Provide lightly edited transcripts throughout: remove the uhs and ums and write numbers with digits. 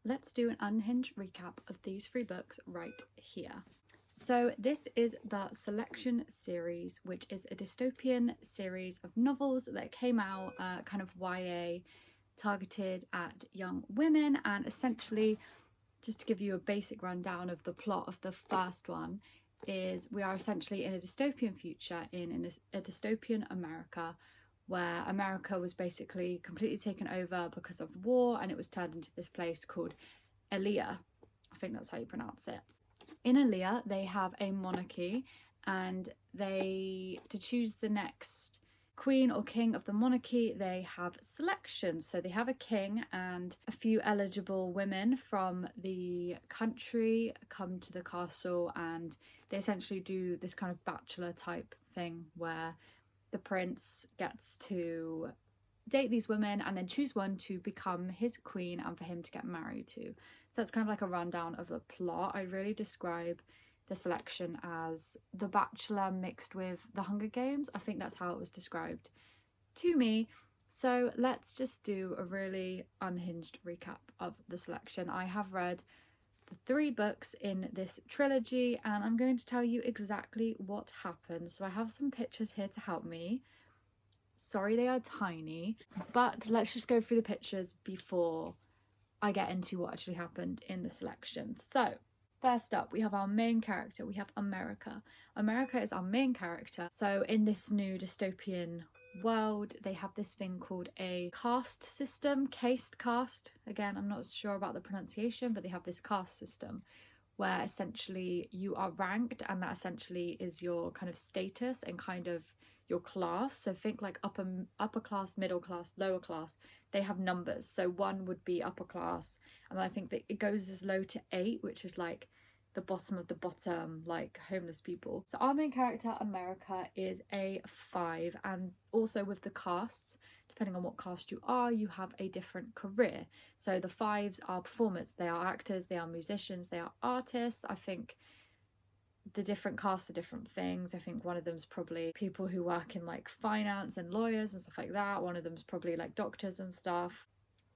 let's do an unhinged recap of these 3 books right here. So this is the Selection series, which is a dystopian series of novels that came out kind of YA, targeted at young women. And essentially, just to give you a basic rundown of the plot of the first one, is we are essentially in a dystopian future in a dystopian America, where America was basically completely taken over because of war, and it was turned into this place called Elia. I think that's how you pronounce it. In Elia, they have a monarchy, and to choose the next queen or king of the monarchy, they have selections. So they have a king, and a few eligible women from the country come to the castle, and they essentially do this kind of bachelor type thing where the prince gets to date these women and then choose one to become his queen and for him to get married to. So that's kind of like a rundown of the plot. I'd really describe the Selection as The Bachelor mixed with The Hunger Games. I think that's how it was described to me. So let's just do a really unhinged recap of the Selection. I have read the 3 books in this trilogy, and I'm going to tell you exactly what happened. So I have some pictures here to help me. Sorry they are tiny, but let's just go through the pictures before I get into what actually happened in the Selection. So first up, we have our main character. We have America. America is our main character. So in this new dystopian world, they have this thing called a caste system, caste. Again, I'm not sure about the pronunciation, but they have this caste system where essentially you are ranked, and that essentially is your kind of status and kind of your class. So think like upper class, middle class, lower class. They have numbers. So 1 would be upper class, and then I think that it goes as low to 8, which is like the bottom of the bottom, like homeless people. So our main character, America, is a 5, and also with the casts, depending on what caste you are, you have a different career. So the 5s are performers, they are actors, they are musicians, they are artists. I think the different casts are different things. I think one of them's probably people who work in like finance and lawyers and stuff like that. One of them's probably like doctors and stuff.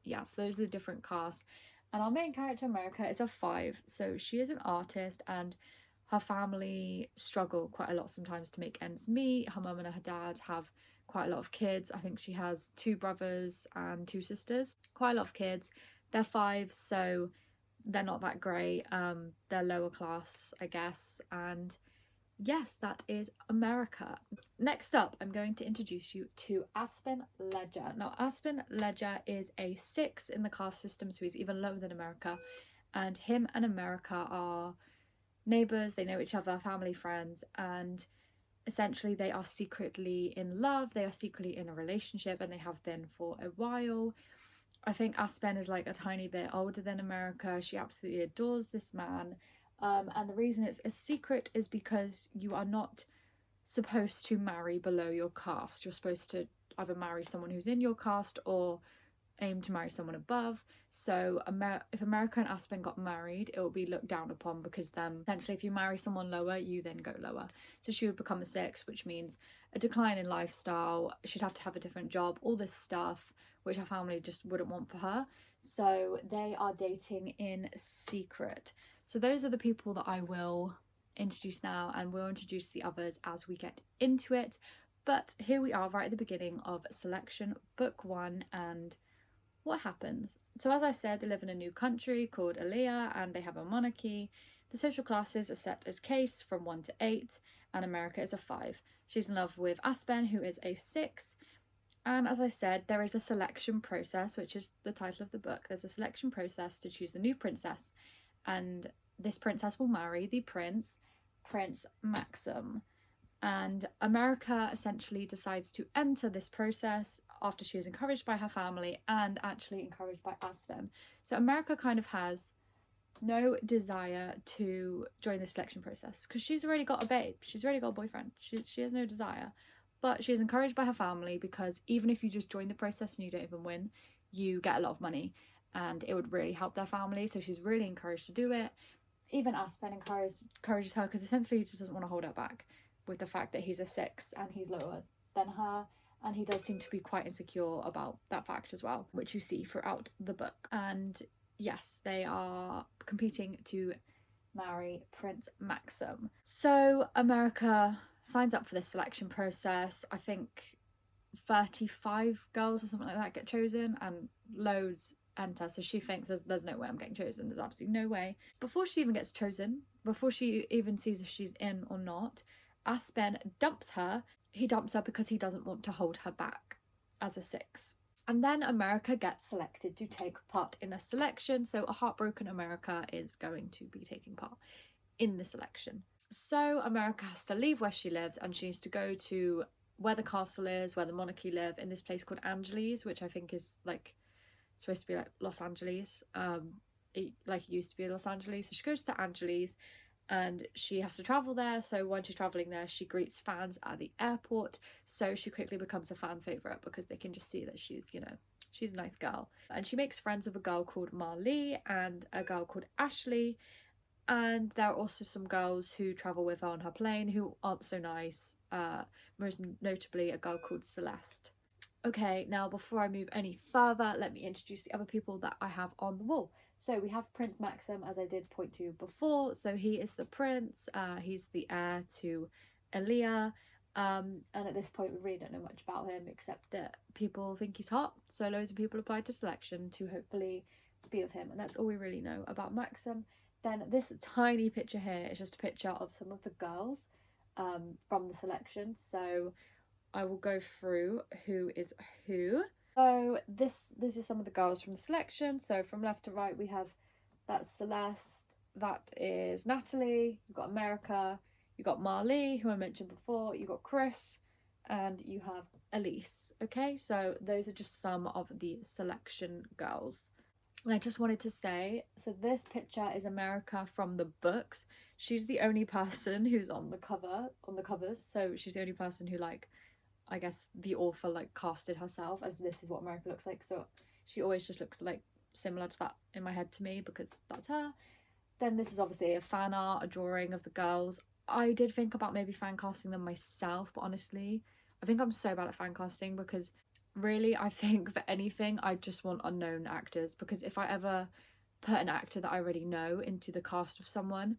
Yeah, so those are the different casts. And our main character, America, is a 5. So she is an artist, and her family struggle quite a lot sometimes to make ends meet. Her mum and her dad have quite a lot of kids. I think she has 2 brothers and 2 sisters. Quite a lot of kids. They're 5s, so they're not that great. They're lower class, I guess. And yes, that is America. Next up, I'm going to introduce you to Aspen Ledger. Now, Aspen Ledger is a 6 in the caste system, so he's even lower than America. And him and America are neighbours, they know each other, family, friends, and essentially they are secretly in love, they are secretly in a relationship, and they have been for a while. I think Aspen is like a tiny bit older than America. She absolutely adores this man. And the reason it's a secret is because you are not supposed to marry below your caste. You're supposed to either marry someone who's in your caste or aim to marry someone above. So if America and Aspen got married, it would be looked down upon, because then essentially if you marry someone lower, you then go lower. So she would become a 6, which means a decline in lifestyle. She'd have to have a different job, all this stuff, which her family just wouldn't want for her. So they are dating in secret. So those are the people that I will introduce now, and we'll introduce the others as we get into it. But here we are right at the beginning of Selection Book 1, and what happens? So as I said, they live in a new country called Elia, and they have a monarchy. The social classes are set as case from 1 to 8, and America is a 5. She's in love with Aspen, who is a 6. And as I said, there is a selection process, which is the title of the book. There's a selection process to choose the new princess, and this princess will marry the Prince Maxim. And America essentially decides to enter this process after she is encouraged by her family and actually encouraged by Aspen. So America kind of has no desire to join the selection process because she's already got a babe, she's already got a boyfriend, she has no desire. But she is encouraged by her family, because even if you just join the process and you don't even win, you get a lot of money and it would really help their family. So she's really encouraged to do it. Even Aspen encourages her, because essentially he just doesn't want to hold her back with the fact that he's a 6 and he's lower than her, and he does seem to be quite insecure about that fact as well, which you see throughout the book. And yes, they are competing to marry Prince Maxim. So America signs up for this selection process. I think 35 girls or something like that get chosen, and loads enter. So she thinks there's no way I'm getting chosen. There's absolutely no way. Before she even gets chosen, before she even sees if she's in or not, Aspen dumps her. He dumps her because he doesn't want to hold her back as a 6. And then America gets selected to take part in a selection. So a heartbroken America is going to be taking part in the selection. So America has to leave where she lives, and she needs to go to where the castle is, where the monarchy live, in this place called Angeles, which I think is like supposed to be like Los Angeles. It used to be Los Angeles. So she goes to Angeles and she has to travel there. So when she's traveling there, she greets fans at the airport. So she quickly becomes a fan favorite because they can just see that she's, you know, she's a nice girl. And she makes friends with a girl called Marlee and a girl called Ashley. And there are also some girls who travel with her on her plane who aren't so nice, most notably a girl called Celeste. Okay, now before I move any further, let me introduce the other people that I have on the wall. So we have Prince Maxim, as I did point to before. So he is the prince, he's the heir to Aaliyah. And at this point we really don't know much about him except that people think he's hot. So loads of people applied to selection to hopefully be with him. And that's all we really know about Maxim. Then this tiny picture here is just a picture of some of the girls from the selection. So I will go through who is who. So this is some of the girls from the selection. So from left to right we have, that's Celeste, that is Natalie, you've got America, you've got Marlee, who I mentioned before, you've got Chris, and you have Elise. Okay, so those are just some of the selection girls. And I just wanted to say, so this picture is America from the books. She's the only person who's on the covers. So she's the only person who, like, I guess the author like casted herself as this is what America looks like. So she always just looks like similar to that in my head to me because that's her. Then this is obviously a fan art, a drawing of the girls. I did think about maybe fan casting them myself, but honestly, I think I'm so bad at fan casting because really I think for anything I just want unknown actors, because if I ever put an actor that I already know into the cast of someone,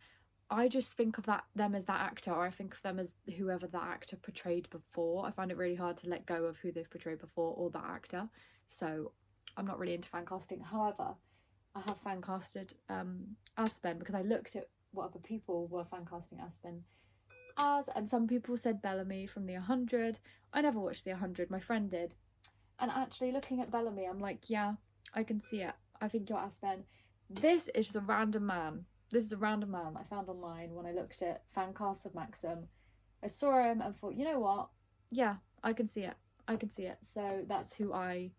I just think of them as that actor, or I think of them as whoever that actor portrayed before. I find it really hard to let go of who they've portrayed before or that actor. So I'm not really into fan casting. However, I have fan casted Aspen because I looked at what other people were fan casting Aspen as, and some people said Bellamy from the 100. I never watched the 100, my friend did. And actually looking at Bellamy, I'm like, yeah, I can see it. I think you're Aspen. This is just a random man. This is a random man I found online when I looked at fan casts of Maxim. I saw him and thought, you know what? Yeah, I can see it. I can see it. So that's who I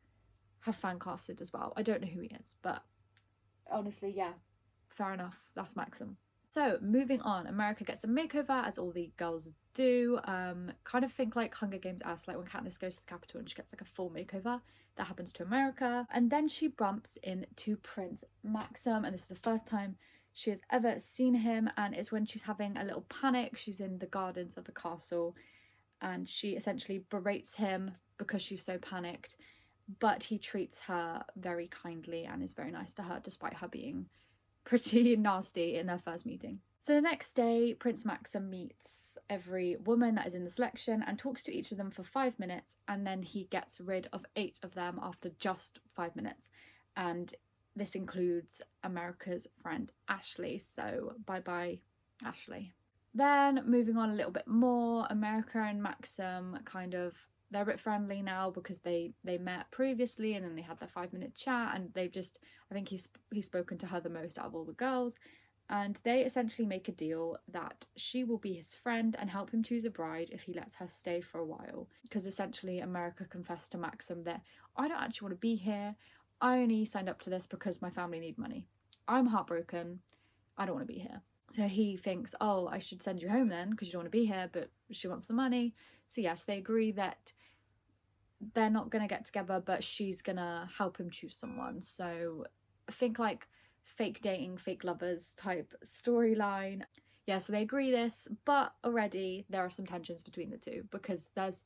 have fan casted as well. I don't know who he is, but honestly, yeah, fair enough. That's Maxim. So moving on, America gets a makeover, as all the girls do. Kind of think like Hunger Games-esque, like when Katniss goes to the Capitol and she gets like a full makeover. That happens to America. And then she bumps into Prince Maxim, and this is the first time she has ever seen him, and it's when she's having a little panic. She's in the gardens of the castle and she essentially berates him because she's so panicked, but he treats her very kindly and is very nice to her despite her being pretty nasty in their first meeting. So the next day, Prince Maxim meets every woman that is in the selection and talks to each of them for 5 minutes, and then he gets rid of 8 of them after just 5 minutes. And this includes America's friend Ashley, so bye-bye Ashley. Then moving on a little bit more, America and Maxim they're a bit friendly now because they met previously and then they had their 5-minute chat, and they've just, I think he's spoken to her the most out of all the girls, and they essentially make a deal that she will be his friend and help him choose a bride if he lets her stay for a while, because essentially America confessed to Maxim that I don't actually want to be here. I only signed up to this because my family need money. I'm heartbroken. I don't want to be here. So he thinks, oh, I should send you home then because you don't want to be here, but she wants the money. So yes, they agree that they're not going to get together, but she's going to help him choose someone. So I think like fake dating, fake lovers type storyline. Yeah, so they agree this, but already there are some tensions between the two because there's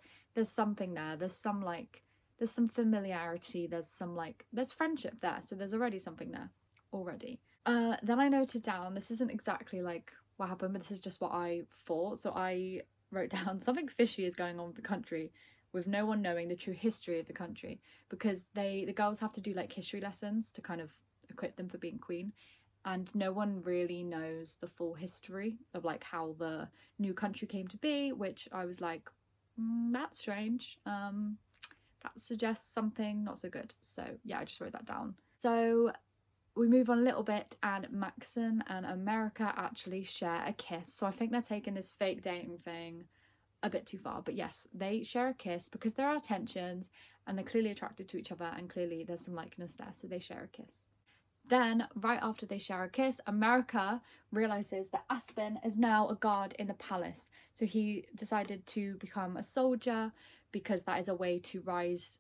something there. There's some familiarity, there's friendship there, so there's already something there. already. Then I noted down, this isn't exactly like what happened, but this is just what I thought. So I wrote down something fishy is going on with the country, with no one knowing the true history of the country, because the girls have to do like history lessons to kind of equip them for being queen, and no one really knows the full history of like how the new country came to be, which I was like, that's strange. That suggests something not so good. So yeah, I just wrote that down. So we move on a little bit, and Maxim and America actually share a kiss. So I think they're taking this fake dating thing a bit too far, but yes, they share a kiss because there are tensions and they're clearly attracted to each other, and clearly there's some likeness there, so they share a kiss. Then right after they share a kiss, America realizes that Aspen is now a guard in the palace, so he decided to become a soldier because that is a way to rise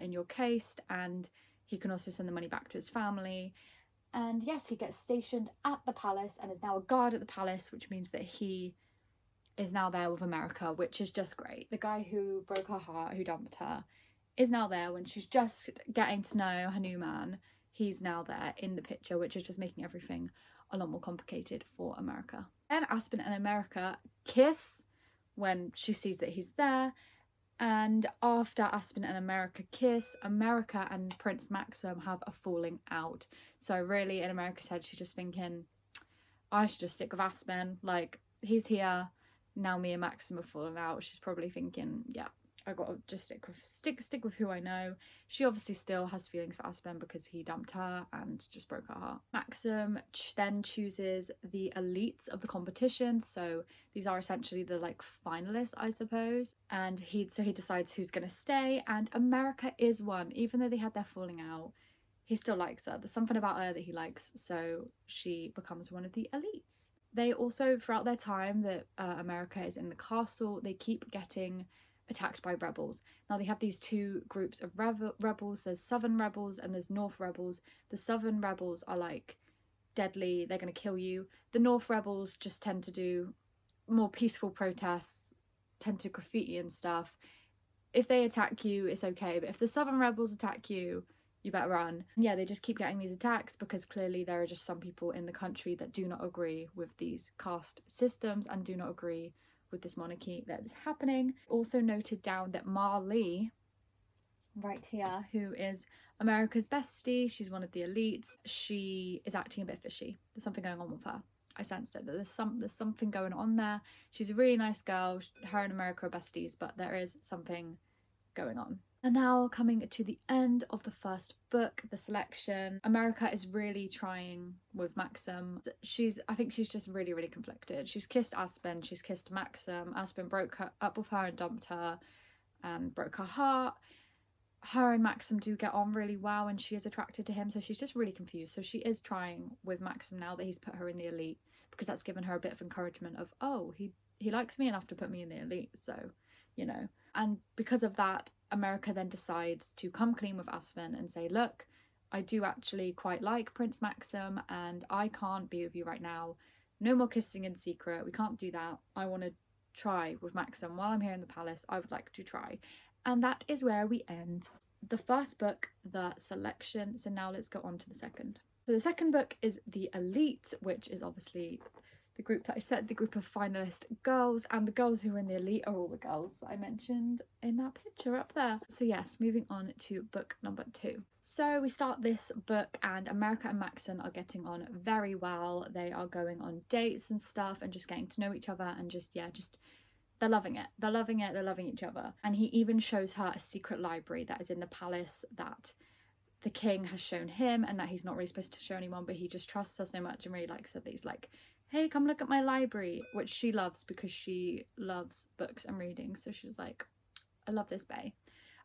in your caste, and he can also send the money back to his family. And yes, he gets stationed at the palace and is now a guard at the palace, which means that he is now there with America, which is just great. The guy who broke her heart, who dumped her, is now there when she's just getting to know her new man. He's now there in the picture, which is just making everything a lot more complicated for America. Then Aspen and America kiss when she sees that he's there. And after Aspen and America kiss, America and Prince Maxim have a falling out. So really, in America's head, she's just thinking, I should just stick with Aspen. Like, he's here. Now me and Maxim have fallen out. She's probably thinking, yeah, I gotta just stick with who I know. She obviously still has feelings for Aspen because he dumped her and just broke her heart. Maxim then chooses the elites of the competition, so these are essentially the like finalists, I suppose, and he decides who's gonna stay, and America is one. Even though they had their falling out, he still likes her. There's something about her that he likes, so she becomes one of the elites. They also, throughout their time that America is in the castle, they keep getting attacked by rebels. Now they have these two groups of rebels. There's southern rebels and there's north rebels. The southern rebels are like deadly, they're going to kill you. The north rebels just tend to do more peaceful protests, tend to graffiti and stuff. If they attack you, it's okay, but if the southern rebels attack you, you better run. Yeah, they just keep getting these attacks because clearly there are just some people in the country that do not agree with these caste systems and do not agree with this monarchy that is happening. Also noted down that Marley, right here, who is America's bestie, she's one of the elites, she is acting a bit fishy. There's something going on with her. I sensed it, that there's something going on there. She's a really nice girl. Her and America are besties, but there is something going on. And now coming to the end of the first book, the selection, America is really trying with Maxim. I think she's just really, really conflicted. She's kissed Aspen, she's kissed Maxim. Aspen broke up with her and dumped her and broke her heart. Her and Maxim do get on really well and she is attracted to him, so she's just really confused. So she is trying with Maxim now that he's put her in the elite, because that's given her a bit of encouragement of, oh, he likes me enough to put me in the elite, so, you know. And because of that, America then decides to come clean with Aspen and say, look, I do actually quite like Prince Maxim and I can't be with you right now. No more kissing in secret. We can't do that. I want to try with Maxim. While I'm here in the palace, I would like to try. And that is where we end the first book, the selection. So now let's go on to the second. So the second book is The Elite, which is obviously the group that I said, the group of finalist girls, and the girls who are in the elite are all the girls that I mentioned in that picture up there. So yes, moving on to book number 2. So we start this book and America and Maxim are getting on very well. They are going on dates and stuff and just getting to know each other and just they're loving it. They're loving it. They're loving each other. And he even shows her a secret library that is in the palace that the king has shown him and that he's not really supposed to show anyone, but he just trusts her so much and really likes her that he's like, hey, come look at my library, which she loves because she loves books and reading. So she's like, I love this bae.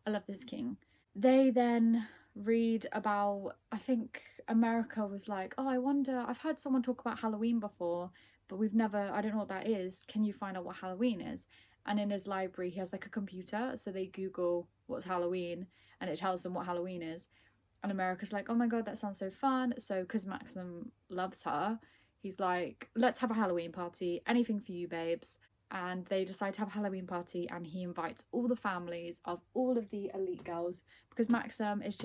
I love this king. They then read about, I think America was like, oh, I wonder, I've heard someone talk about Halloween before, but I don't know what that is. Can you find out what Halloween is? And in his library, he has like a computer. So they Google what's Halloween and it tells them what Halloween is. And America's like, oh my God, that sounds so fun. So because Maxim loves her, he's like, let's have a Halloween party. Anything for you, babes. And they decide to have a Halloween party and he invites all the families of all of the elite girls because Maxim is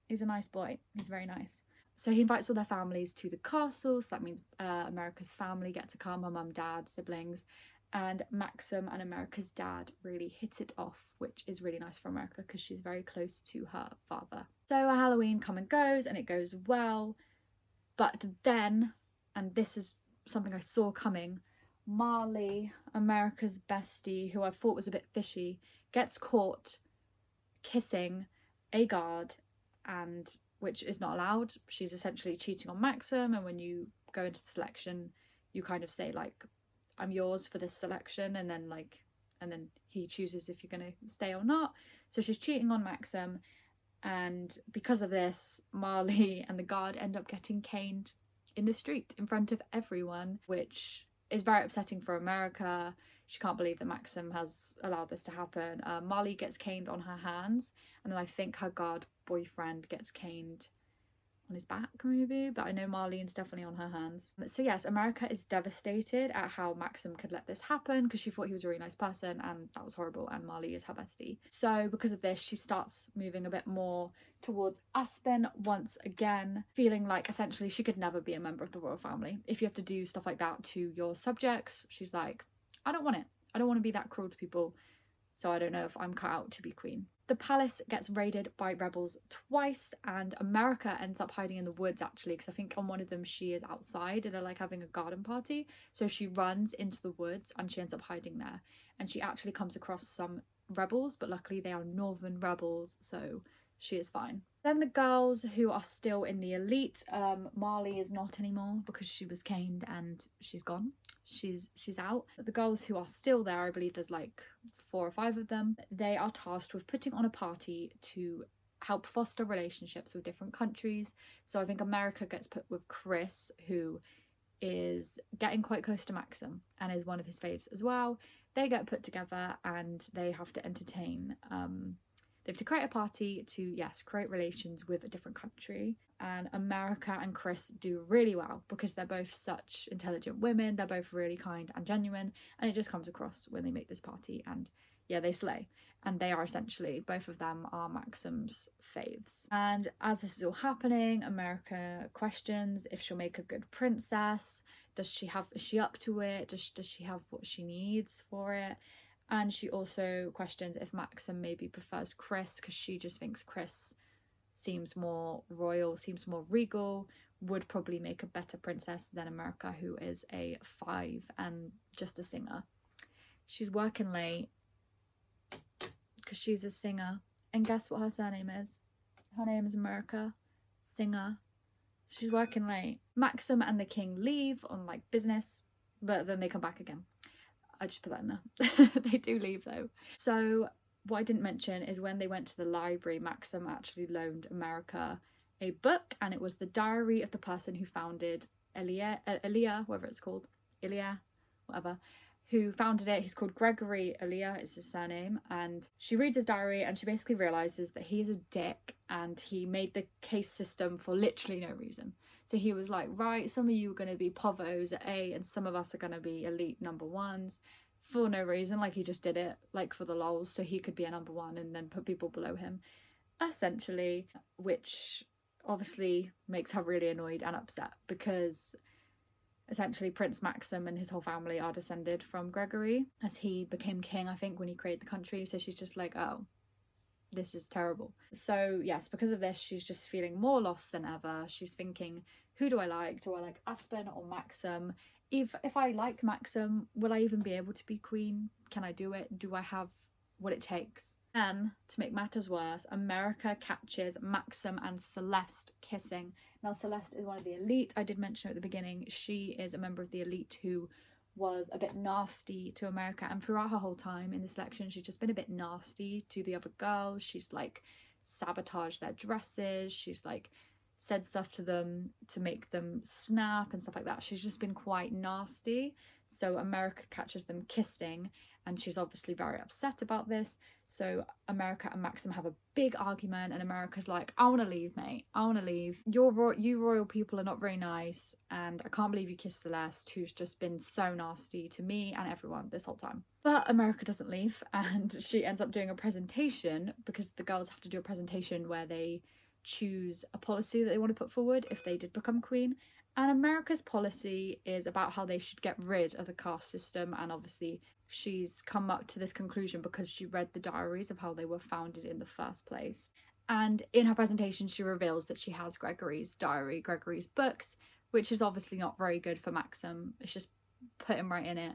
he's a nice boy. He's very nice. So he invites all their families to the castle. So that means America's family get to come, her mum, dad, siblings. And Maxim and America's dad really hit it off, which is really nice for America because she's very close to her father. So Halloween come and goes, and it goes well. But then, and this is something I saw coming, Marley, America's bestie, who I thought was a bit fishy, gets caught kissing a guard, and which is not allowed. She's essentially cheating on Maxim, and when you go into the selection, you kind of say like, I'm yours for this selection, and then he chooses if you're going to stay or not. So she's cheating on Maxim, and because of this, Marley and the guard end up getting caned in the street in front of everyone, which is very upsetting for America. She can't believe that Maxim has allowed this to happen. Marley gets caned on her hands, and then I think her guard boyfriend gets caned on his back maybe, but I know Marlene's definitely on her hands. So yes, America is devastated at how Maxim could let this happen because she thought he was a really nice person, and that was horrible, and Marley is her bestie. So because of this, she starts moving a bit more towards Aspen once again, feeling like essentially she could never be a member of the royal family. If you have to do stuff like that to your subjects, she's like, I don't want it. I don't want to be that cruel to people, so I don't know if I'm cut out to be queen. The palace gets raided by rebels twice, and America ends up hiding in the woods actually, because I think on one of them she is outside and they're like having a garden party, so she runs into the woods and she ends up hiding there, and she actually comes across some rebels, but luckily they are northern rebels, so she is fine. Then the girls who are still in the elite, Marley is not anymore because she was caned and she's gone. She's out. But the girls who are still there, I believe there's like 4 or 5 of them, they are tasked with putting on a party to help foster relationships with different countries. So I think America gets put with Chris, who is getting quite close to Maxim and is one of his faves as well. They get put together and they have to entertain they have to create a party to, yes, create relations with a different country. And America and Chris do really well because they're both such intelligent women. They're both really kind and genuine. And it just comes across when they make this party. And yeah, they slay. And they are essentially, both of them are Maxim's faves. And as this is all happening, America questions if she'll make a good princess. Is she up to it? Does she have what she needs for it? And she also questions if Maxim maybe prefers Chris, because she just thinks Chris seems more royal, seems more regal, would probably make a better princess than America, who is a 5 and just a singer. She's working late because she's a singer. And guess what her surname is? Her name is America, singer. She's working late. Maxim and the king leave on like business, but then they come back again. I just put that in there. They do leave though. So what I didn't mention is when they went to the library, Maxim actually loaned America a book, and it was the diary of the person who founded Elia, whatever it's called, Elia, whatever, who founded it. He's called Gregory Elia, is his surname, and she reads his diary and she basically realises that he's a dick and he made the case system for literally no reason. So he was like, right, some of you are going to be povos at A and some of us are going to be elite number 1s for no reason. Like he just did it like for the lols so he could be a number 1 and then put people below him, essentially, which obviously makes her really annoyed and upset because essentially Prince Maxim and his whole family are descended from Gregory, as he became king, I think, when he created the country. So she's just like, oh, this is terrible. So yes, because of this, she's just feeling more lost than ever. She's thinking, who do I like? Do I like Aspen or Maxim? If I like Maxim, will I even be able to be queen? Can I do it? Do I have what it takes? And to make matters worse, America catches Maxim and Celeste kissing. Now Celeste is one of the elite. I did mention at the beginning, she is a member of the elite who was a bit nasty to America, and throughout her whole time in the selection she's just been a bit nasty to the other girls. She's like sabotaged their dresses, she's like said stuff to them to make them snap and stuff like that. She's just been quite nasty. So America catches them kissing and she's obviously very upset about this. So America and Maxim have a big argument and America's like, I want to leave, mate. I want to leave. You royal people are not very nice and I can't believe you kissed Celeste, who's just been so nasty to me and everyone this whole time. But America doesn't leave and she ends up doing a presentation, because the girls have to do a presentation where they choose a policy that they want to put forward if they did become queen. And America's policy is about how they should get rid of the caste system, and obviously she's come up to this conclusion because she read the diaries of how they were founded in the first place. And in her presentation she reveals that she has Gregory's diary, Gregory's books, which is obviously not very good for Maxim. It's just put him right in it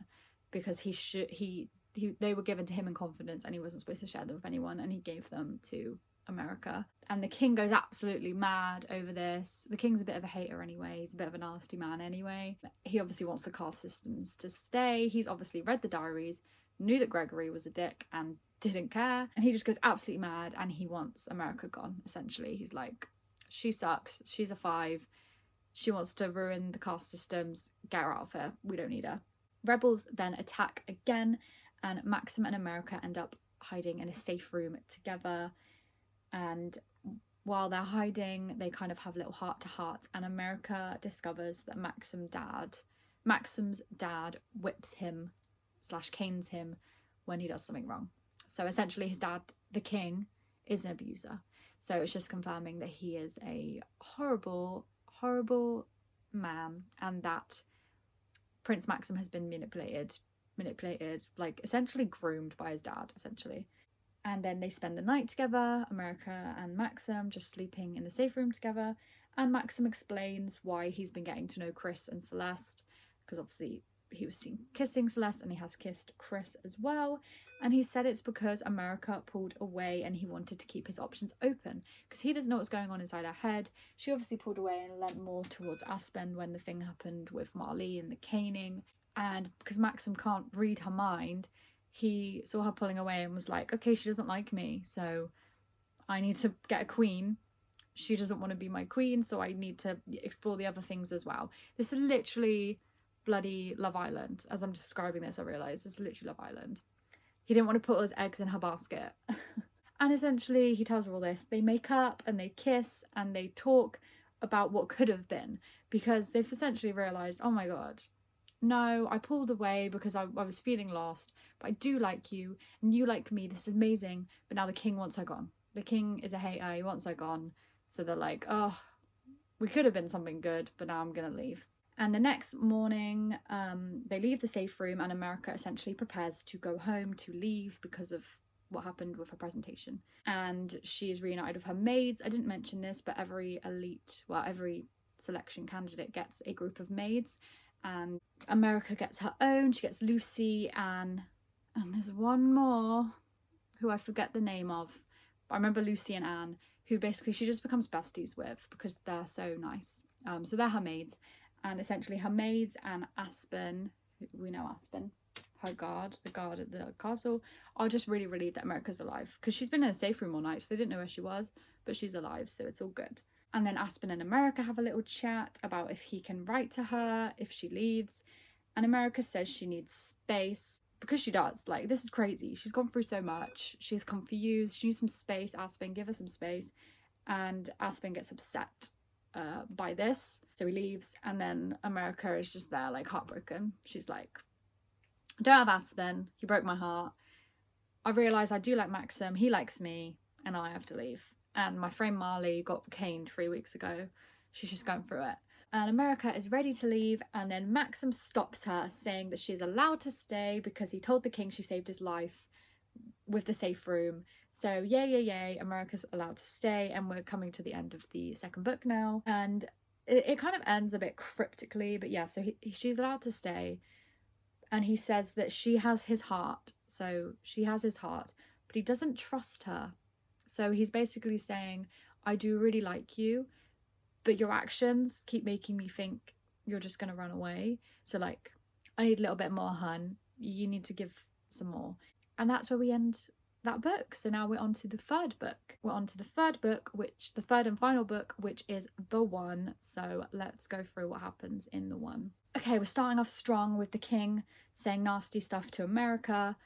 because they were given to him in confidence and he wasn't supposed to share them with anyone, and he gave them to America. And the king goes absolutely mad over this. The king's a bit of a hater anyway, he's a bit of a nasty man anyway. He obviously wants the caste systems to stay. He's obviously read the diaries, knew that Gregory was a dick and didn't care, and he just goes absolutely mad and he wants America gone, essentially. He's like, she sucks, she's a 5, she wants to ruin the caste systems, get her out of here, we don't need her. Rebels then attack again, and Maxim and America end up hiding in a safe room together. And while they're hiding, they kind of have a little heart-to-heart, and America discovers that Maxim's dad whips him / canes him when he does something wrong. So essentially his dad, the king, is an abuser. So it's just confirming that he is a horrible, horrible man, and that Prince Maxim has been manipulated, like essentially groomed by his dad, essentially. And then they spend the night together, America and Maxim, just sleeping in the safe room together. And Maxim explains why he's been getting to know Chris and Celeste, because obviously he was seen kissing Celeste and he has kissed Chris as well. And he said it's because America pulled away and he wanted to keep his options open because he doesn't know what's going on inside her head. She obviously pulled away and leant more towards Aspen when the thing happened with Marley and the caning. And because Maxim can't read her mind, he saw her pulling away and was like, okay, she doesn't like me, so I need to get a queen. She doesn't want to be my queen, so I need to explore the other things as well. This is literally bloody Love Island. As I'm describing this, I realise this is literally Love Island. He didn't want to put all his eggs in her basket. And essentially he tells her all this. They make up and they kiss and they talk about what could have been, because they've essentially realised, oh my god, no, I pulled away because I was feeling lost, but I do like you and you like me, this is amazing, but now the king wants her gone. The king is a hater, he wants her gone. So they're like, oh, we could have been something good, but now I'm gonna leave. And the next morning they leave the safe room and America essentially prepares to go home, to leave because of what happened with her presentation. And she is reunited with her maids. I didn't mention this, but every selection candidate gets a group of maids, and America gets her own. She gets Lucy, Anne, and there's one more who I forget the name of, but I remember Lucy and Anne, who basically she just becomes besties with because they're so nice. So they're her maids, and essentially her maids and Aspen, we know Aspen, her guard, the guard at the castle, are just really relieved that America's alive, because she's been in a safe room all night, so they didn't know where she was, but she's alive, so it's all good. And then Aspen and America have a little chat about if he can write to her if she leaves. And America says she needs space, because she does. Like, this is crazy. She's gone through so much. She's confused. She needs some space. Aspen, give her some space. And Aspen gets upset by this. So he leaves. And then America is just there, like, heartbroken. She's like, I don't have Aspen. He broke my heart. I realise I do like Maxim. He likes me. And I have to leave. And my friend Marley got caned 3 weeks ago. She's just going through it. And America is ready to leave, and then Maxim stops her, saying that she's allowed to stay because he told the king she saved his life with the safe room. So yay, America's allowed to stay, and we're coming to the end of the second book now. And it kind of ends a bit cryptically, but yeah, so she's allowed to stay. And he says that she has his heart. So she has his heart, but he doesn't trust her. So he's basically saying, I do really like you, but your actions keep making me think you're just going to run away. So, like, I need a little bit more, hun. You need to give some more. And that's where we end that book. So now we're on to the third book. We're on to the third book, the third and final book, which is The One. So let's go through what happens in The One. Okay, we're starting off strong with the king saying nasty stuff to America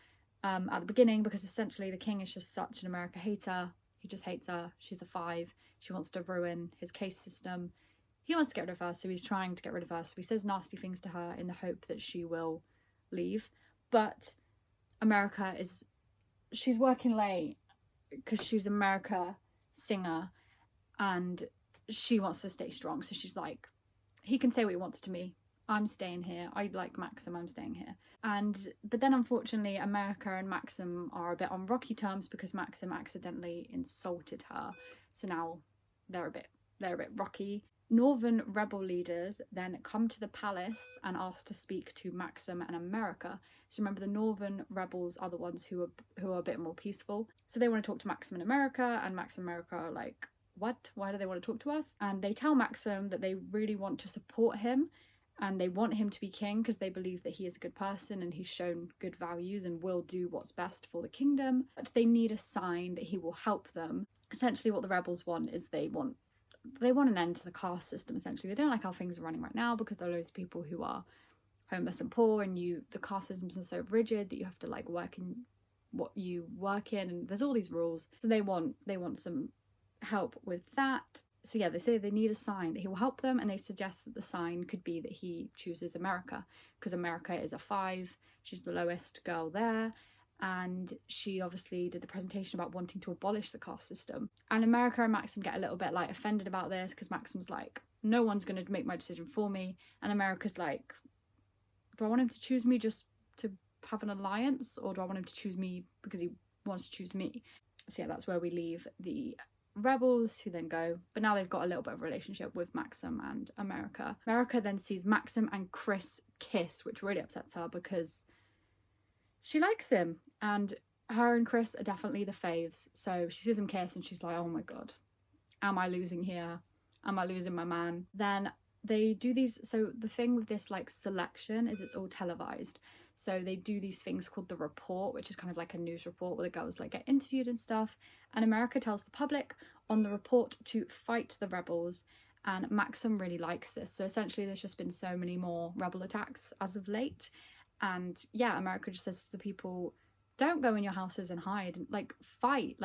at the beginning, because essentially the king is just such an America hater. He just hates her. She's a 5. She wants to ruin his case system. He wants to get rid of her, so he's trying to get rid of her. So he says nasty things to her in the hope that she will leave. But America she's working late because she's America singer, and she wants to stay strong. So she's like, he can say what he wants to me, I'm staying here, I like Maxim, I'm staying here. But then unfortunately America and Maxim are a bit on rocky terms because Maxim accidentally insulted her, so now they're a bit rocky. Northern rebel leaders then come to the palace and ask to speak to Maxim and America. So remember, the Northern rebels are the ones who are a bit more peaceful. So they want to talk to Maxim and America, and Maxim and America are like, what? Why do they want to talk to us? And they tell Maxim that they really want to support him and they want him to be king because they believe that he is a good person and he's shown good values and will do what's best for the kingdom. But they need a sign that he will help them. Essentially what the rebels want is they want an end to the caste system. Essentially they don't like how things are running right now because there are loads of people who are homeless and poor, and the caste systems are so rigid that you have to like work in what you work in, and there's all these rules. So they want some help with that. So yeah, they say they need a sign that he will help them, and they suggest that the sign could be that he chooses America because America is a 5, she's the lowest girl there, and she obviously did the presentation about wanting to abolish the caste system. And America and Maxim get a little bit like offended about this because Maxim's like, no one's going to make my decision for me, and America's like, do I want him to choose me just to have an alliance, or do I want him to choose me because he wants to choose me? So yeah, that's where we leave the rebels, who then go, but now they've got a little bit of a relationship with Maxim and America. America then sees Maxim and Chris kiss, which really upsets her because she likes him, and her and Chris are definitely the faves. So she sees them kiss and she's like, oh my god, am I losing here? Am I losing my man? Then they do these, so the thing with this like selection is it's all televised. So they do these things called the report, which is kind of like a news report where the girls like get interviewed and stuff. And America tells the public on the report to fight the rebels. And Maxim really likes this. So essentially there's just been so many more rebel attacks as of late. And yeah, America just says to the people, don't go in your houses and hide, like fight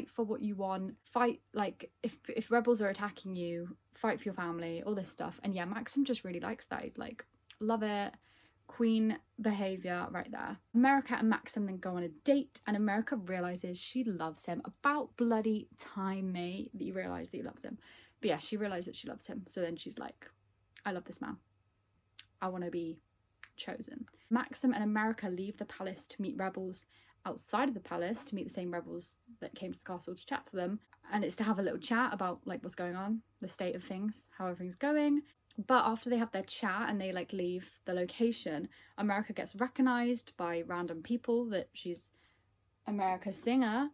for what you want, fight, like if rebels are attacking you, fight for your family, all this stuff. And yeah, Maxim just really likes that. He's like, love it, queen behavior right there. America and Maxim then go on a date, and America realizes she loves him. About bloody time, mate, that you realize that you loves him. But yeah, she realizes that she loves him. So then she's like, I love this man, I want to be chosen. Maxim and America leave the palace to meet rebels outside of the palace, to meet the same rebels that came to the castle to chat to them, and it's to have a little chat about like what's going on, the state of things, how everything's going. But after they have their chat and they like leave the location, America gets recognized by random people that she's America's singer,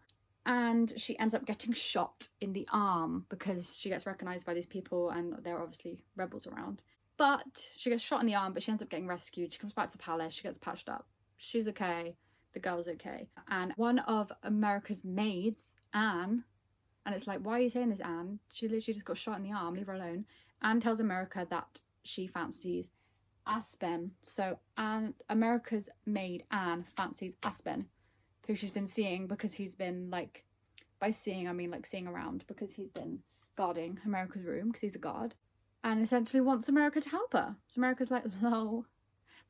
and she ends up getting shot in the arm because she gets recognized by these people and there are obviously rebels around. But she gets shot in the arm, but she ends up getting rescued. She comes back to the palace, she gets patched up. She's okay, the girl's okay. And one of America's maids, Anne, and it's like, why are you saying this, Anne? She literally just got shot in the arm, leave her alone. Anne tells America that she fancies Aspen. So America's maid, Anne, fancies Aspen, who she's been seeing because he's been like, by seeing I mean like seeing around, because he's been guarding America's room because he's a guard. And essentially wants America to help her. So America's like, lol,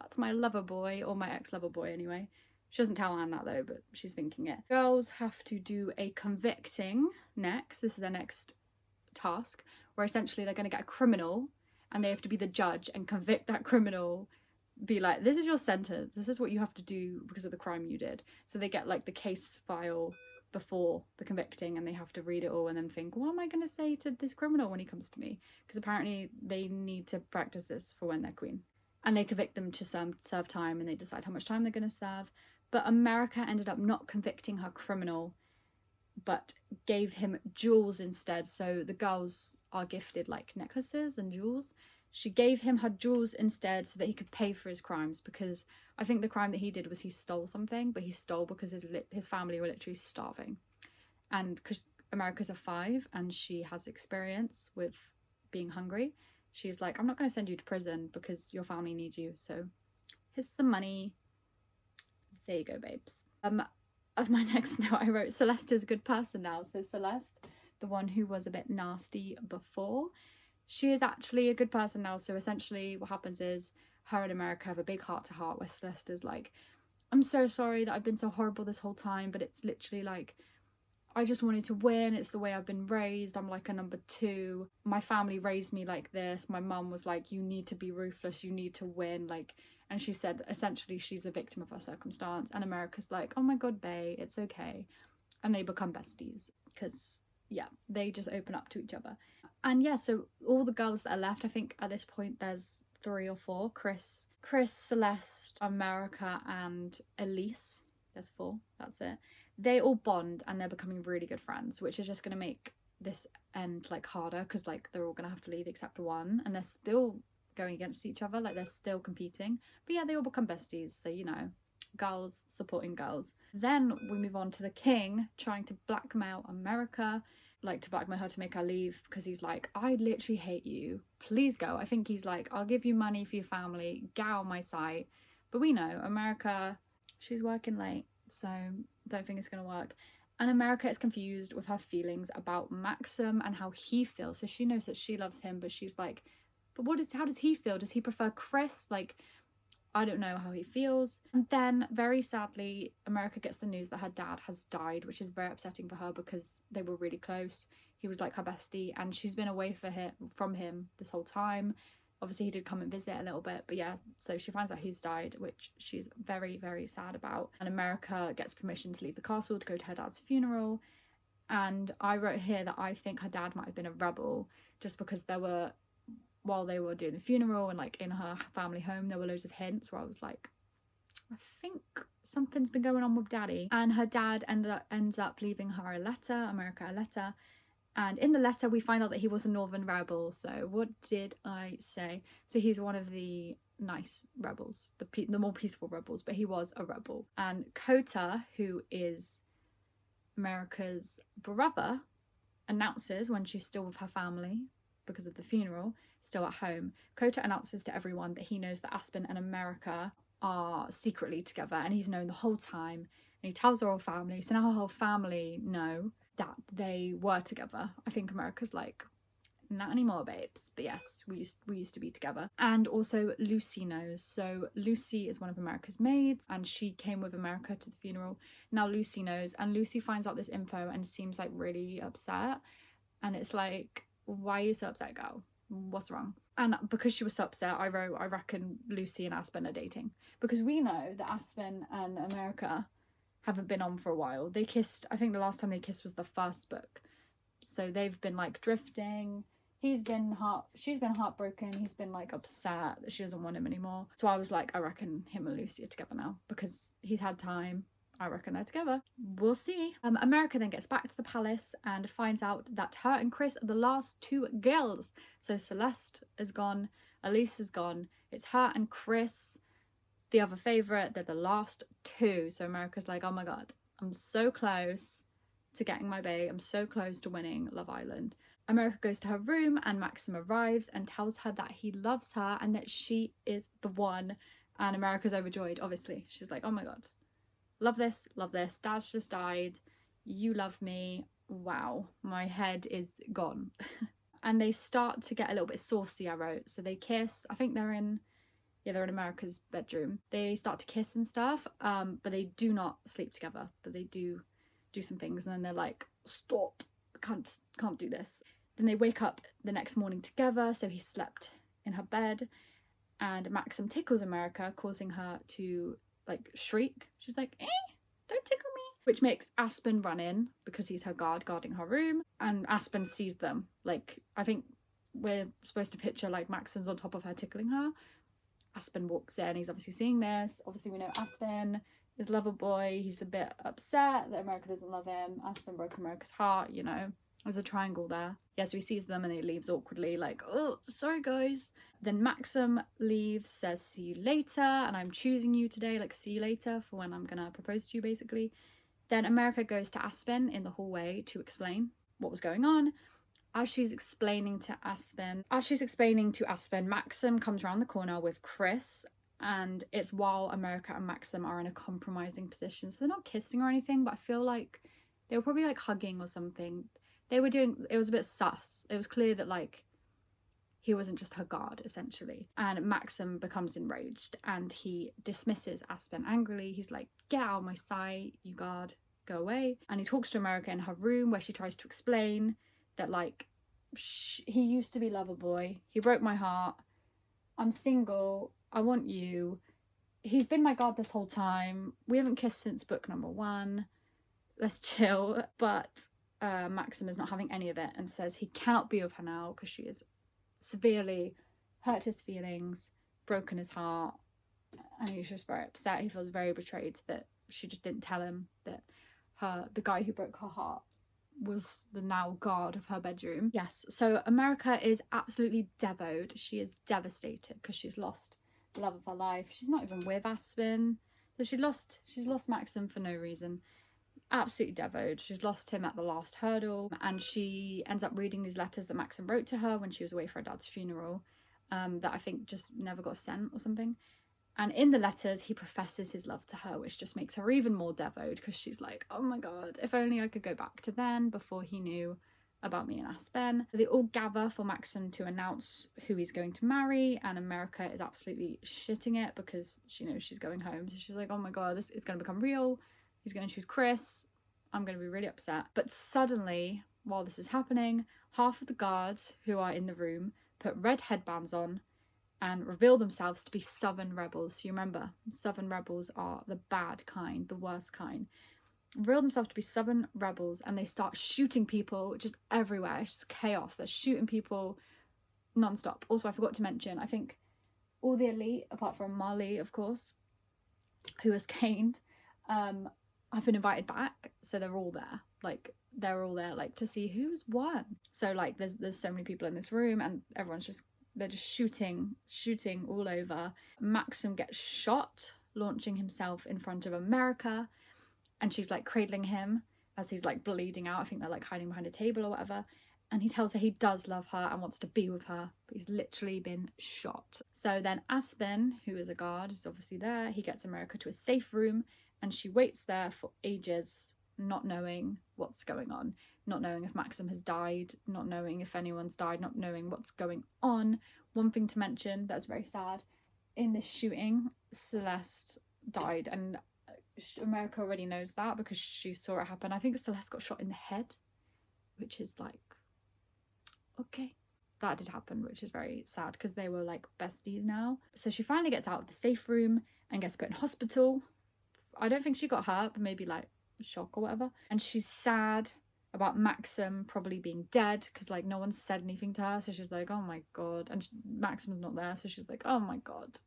that's my lover boy, or my ex-lover boy anyway. She doesn't tell Anne that though, but she's thinking it. Girls have to do a convicting next. This is their next task, where essentially they're going to get a criminal and they have to be the judge and convict that criminal. Be like, this is your sentence. This is what you have to do because of the crime you did. So they get like the case file before the convicting and they have to read it all and then think, what am I going to say to this criminal when he comes to me? Because apparently they need to practice this for when they're queen. And they convict them to serve time, and they decide how much time they're going to serve. But America ended up not convicting her criminal, but gave him jewels instead. So the girls are gifted like necklaces and jewels. She gave him her jewels instead so that he could pay for his crimes, because I think the crime that he did was he stole something, but he stole because his family were literally starving. And because America's a 5 and she has experience with being hungry, she's like, I'm not going to send you to prison because your family needs you, so here's the money. There you go, babes. Of my next note I wrote, Celeste is a good person now. So Celeste, the one who was a bit nasty before, she is actually a good person now. So essentially what happens is her and America have a big heart-to-heart where Celeste is like, I'm so sorry that I've been so horrible this whole time, but it's literally like, I just wanted to win. It's the way I've been raised. I'm like a number two. My family raised me like this. My mum was like, you need to be ruthless. You need to win. Like, and she said, essentially, she's a victim of her circumstance. And America's like, oh my God, bae, it's okay. And they become besties because, yeah, they just open up to each other. And yeah, so all the girls that are left, I think at this point there's 3 or 4. Chris, Celeste, America, and Elise. There's 4. That's it. They all bond and they're becoming really good friends, which is just going to make this end like harder because like they're all going to have to leave except one, and they're still going against each other, like they're still competing. But yeah, they all become besties, so you know, girls supporting girls. Then we move on to the king trying to blackmail America, like to blackmail her to make her leave because he's like, I literally hate you, please go. I think he's like, I'll give you money for your family, get out of my sight. But we know America, she's working late, so don't think it's gonna work. And America is confused with her feelings about Maxim and how he feels. So she knows that she loves him, but she's like, but how does he feel? Does he prefer Chris? Like, I don't know how he feels. And then, very sadly, America gets the news that her dad has died, which is very upsetting for her because they were really close. He was like her bestie, and she's been away from him this whole time. Obviously, he did come and visit a little bit, but yeah, so she finds out he's died, which she's very, very sad about. And America gets permission to leave the castle to go to her dad's funeral. And I wrote here that I think her dad might have been a rebel, just because while they were doing the funeral and like in her family home, there were loads of hints where I was like, I think something's been going on with daddy. And her dad ends up leaving her America a letter. And in the letter, we find out that he was a northern rebel. So what did I say? So he's one of the nice rebels, the more peaceful rebels, but he was a rebel. And Kota, who is America's brother, announces when she's still with her family because of the funeral, still at home, Kota announces to everyone that he knows that Aspen and America are secretly together, and he's known the whole time. And he tells her whole family, so now her whole family know that they were together. I think America's like, not anymore, babes, but yes, we used to be together. And also Lucy knows. So Lucy is one of America's maids, and she came with America to the funeral. Now Lucy knows, and Lucy finds out this info and seems like really upset. And it's like, why are you so upset, girl? What's wrong? And because she was so upset, I wrote, I reckon Lucy and Aspen are dating, because we know that Aspen and America haven't been on for a while. They kissed, I think the last time they kissed was the first book, so they've been like drifting. She's been heartbroken. He's been like upset that she doesn't want him anymore. So I was like, I reckon him and Lucy are together now because he's had time. I reckon they're together. We'll see. America then gets back to the palace and finds out that her and Chris are the last 2 girls. So Celeste is gone, Elise is gone. It's her and Chris, the other favourite. They're the last 2. So America's like, oh my God, I'm so close to getting my bae. I'm so close to winning Love Island. America goes to her room and Maxim arrives and tells her that he loves her and that she is the one. And America's overjoyed, obviously. She's like, oh my God. Love this, dad's just died, you love me, wow, my head is gone. And they start to get a little bit saucy, I wrote. So they kiss, I think they're in America's bedroom. They start to kiss and stuff, but they do not sleep together, but they do some things, and then they're like, stop, can't do this. Then they wake up the next morning together, so he slept in her bed, and Maxim tickles America, causing her to like shriek. She's like, don't tickle me, which makes Aspen run in because he's her guarding her room, and Aspen sees them. Like, I think we're supposed to picture like Maxim's on top of her tickling her. Aspen walks in, he's obviously seeing this. Obviously we know Aspen is lover boy. He's a bit upset that America doesn't love him. Aspen broke America's heart, you know. There's a triangle there. Yeah, so he sees them and he leaves awkwardly, like, oh, sorry guys. Then Maxim leaves, says, see you later, and I'm choosing you today, like, see you later for when I'm gonna propose to you, basically. Then America goes to Aspen in the hallway to explain what was going on. As she's explaining to Aspen, Maxim comes around the corner with Chris, and it's while America and Maxim are in a compromising position. So they're not kissing or anything, but I feel like they were probably like hugging or something. It was a bit sus. It was clear that like he wasn't just her guard, essentially. And Maxim becomes enraged and he dismisses Aspen angrily. He's like, get out of my sight, you guard. go away. And he talks to America in her room, where she tries to explain that, like, he used to be Loverboy, he broke my heart, I'm single, I want you, he's been my god this whole time, we haven't kissed since book number 1, let's chill. But Maxim is not having any of it and says he cannot be with her now because she has severely hurt his feelings, broken his heart, and he's just very upset. He feels very betrayed that she just didn't tell him that the guy who broke her heart was the now god of her bedroom. Yes, so America is absolutely devoed. She is devastated because she's lost the love of her life. She's not even with Aspen, so she's lost Maxim for no reason. Absolutely devoted. She's lost him at the last hurdle, and she ends up reading these letters that Maxim wrote to her when she was away for her dad's funeral, that I think just never got sent or something. And in the letters, he professes his love to her, which just makes her even more devoted, because she's like, oh my god, if only I could go back to then, before he knew about me and Aspen. They all gather for Maxim to announce who he's going to marry, and America is absolutely shitting it because she knows she's going home. So she's like, oh my god, this is going to become real. He's going to choose Chris. I'm going to be really upset. But suddenly, while this is happening, half of the guards who are in the room put red headbands on and reveal themselves to be Southern rebels. So you remember, Southern rebels are the bad kind, the worst kind. Reveal themselves to be Southern rebels, and they start shooting people just everywhere. It's just chaos. They're shooting people non-stop. Also, I forgot to mention, I think all the elite, apart from Marley, of course, who was caned, have been invited back. So they're all there. Like, they're all there, like, to see who's won. So, like, there's so many people in this room, and everyone's just, they're just shooting all over. Maxim gets shot, launching himself in front of America, and she's like cradling him as he's like bleeding out. I think they're like hiding behind a table or whatever. And he tells her he does love her and wants to be with her, but he's literally been shot. So then Aspen, who is a guard, is obviously there. He gets America to a safe room, and she waits there for ages, not knowing what's going on, not knowing if Maxim has died, not knowing if anyone's died, not knowing what's going on. One thing to mention that's very sad, in this shooting, Celeste died, and America already knows that because she saw it happen. I think Celeste got shot in the head, which is like, okay, that did happen, which is very sad because they were like besties now. So she finally gets out of the safe room and gets put in hospital. I don't think she got hurt, but maybe like shock or whatever. And she's sad about Maxim probably being dead because like no one said anything to her. So she's like, oh my god. And Maxim's not there, so she's like, oh my god,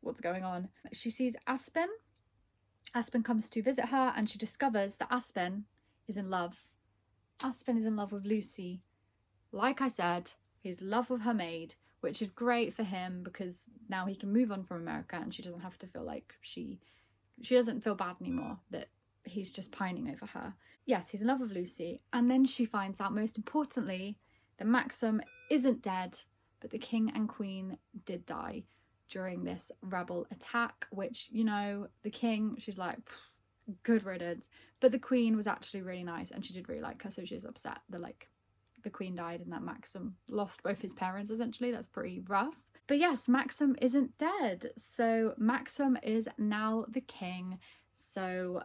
what's going on? She sees Aspen. Aspen comes to visit her, and she discovers that Aspen is in love. Aspen is in love with Lucy. Like I said, he's in love with her maid, which is great for him because now he can move on from America, and she doesn't have to feel like she doesn't feel bad anymore that he's just pining over her. Yes, he's in love with Lucy. And then she finds out, most importantly, that Maxim isn't dead, but the king and queen did die during this rebel attack, which, you know, the king, she's like, good riddance. But the queen was actually really nice, and she did really like her, so she's upset that like the queen died and that Maxim lost both his parents, essentially. That's pretty rough. But yes, Maxim isn't dead. So Maxim is now the king. So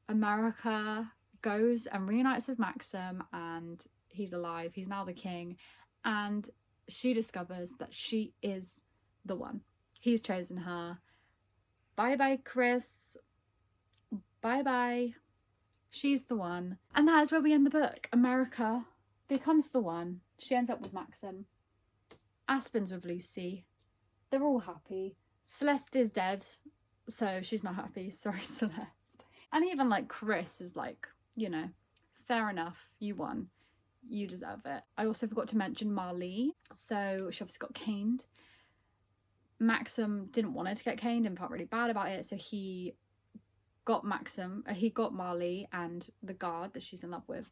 America goes and reunites with Maxim, and he's alive. He's now the king. And she discovers that she is the one. He's chosen her. Bye-bye, Chris. Bye-bye. She's the one. And that is where we end the book. America becomes the one. She ends up with Maxim. Aspen's with Lucy. They're all happy. Celeste is dead, so she's not happy. Sorry, Celeste. And even like Chris is like, you know, fair enough. You won. You deserve it. I also forgot to mention Marley. So she obviously got caned. Maxim didn't want her to get caned and felt really bad about it, so he got Marley and the guard that she's in love with,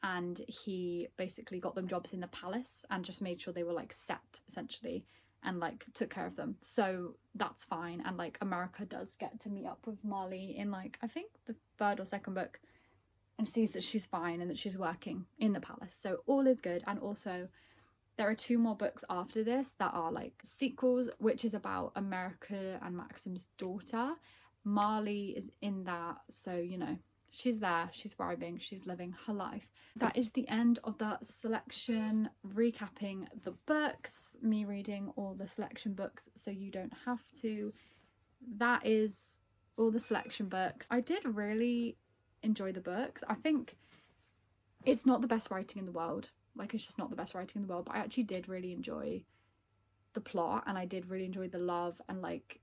and he basically got them jobs in the palace and just made sure they were like set, essentially, and like took care of them. So that's fine. And like America does get to meet up with Marley in like, I think the 3rd or 2nd book, and sees that she's fine and that she's working in the palace. So all is good. And also there are 2 more books after this that are like sequels, which is about America and Maxim's daughter. Marley is in that, so you know, she's there, she's thriving, she's living her life. That is the end of the selection, recapping the books, me reading all the selection books so you don't have to. That is all the selection books. I did really enjoy the books. I think it's not the best writing in the world, like it's just not the best writing in the world, but I actually did really enjoy the plot, and I did really enjoy the love and like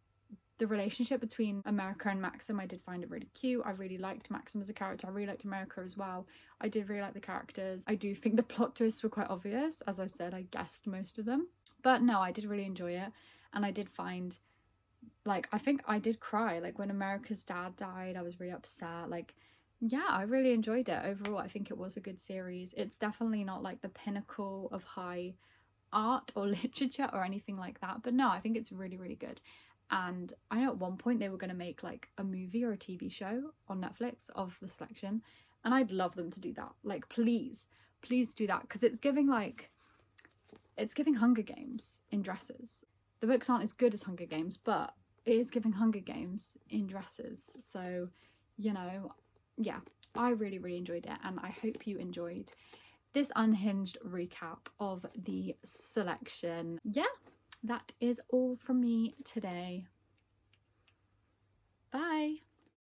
the relationship between America and Maxim. I did find it really cute. I really liked Maxim as a character. I really liked America as well. I did really like the characters. I do think the plot twists were quite obvious. As I said, I guessed most of them. But no, I did really enjoy it. And I did find, like, I think I did cry. Like, when America's dad died, I was really upset. Like, yeah, I really enjoyed it. Overall, I think it was a good series. It's definitely not, like, the pinnacle of high art or literature or anything like that. But no, I think it's really, really good. And I know at one point they were going to make like a movie or a TV show on Netflix of the selection, and I'd love them to do that. Like, please do that, because it's giving Hunger Games in dresses. The books aren't as good as Hunger Games, but it is giving Hunger Games in dresses. So, you know, yeah, I really, really enjoyed it, and I hope you enjoyed this unhinged recap of the selection. Yeah, that is all from me today. Bye.